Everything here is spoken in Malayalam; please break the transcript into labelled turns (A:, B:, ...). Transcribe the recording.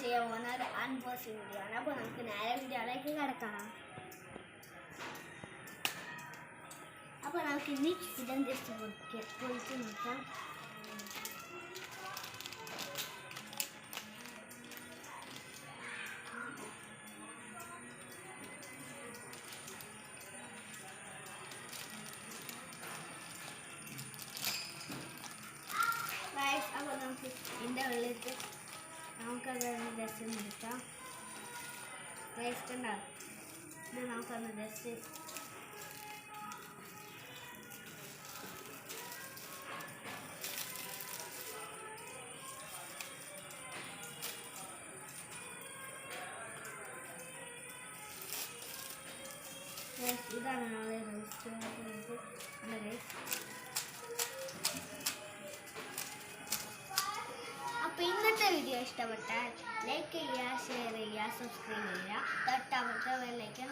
A: ചെയ്യാൻ പോകുന്ന ഒരു അൺബോക്സിംഗ് വീഡിയോ ആണ്. അപ്പോൾ നമുക്ക് നേരെ വീഡിയോയിലേക്ക് കിടക്കാം. അപ്പോൾ നമുക്ക് ഇനി ഇതും ജസ്റ്റ് പൊളിച്ച് നോക്കാം. അപ്പോൾ നമുക്ക് ഇതിൻ്റെ ഉള്ളിലേക്ക് നമുക്കത് ജസ്റ്റ് ഒന്ന് എടുക്കാം. ടേസ്റ്റ് ഉണ്ടാകും. ഇത് നമുക്കൊന്ന് ജസ്റ്റ് ഇതാണ് നാളെ റെസ്റ്റോറൻറ്റ്. അപ്പോൾ ഇന്നത്തെ വീഡിയോ ഇഷ്ടപ്പെട്ടാൽ ലൈക്ക് ചെയ്യുക, ഷെയർ ചെയ്യുക, സബ്സ്ക്രൈബ് ചെയ്യുക, തൊട്ടടുത്ത ബെല്ലൈക്കൺ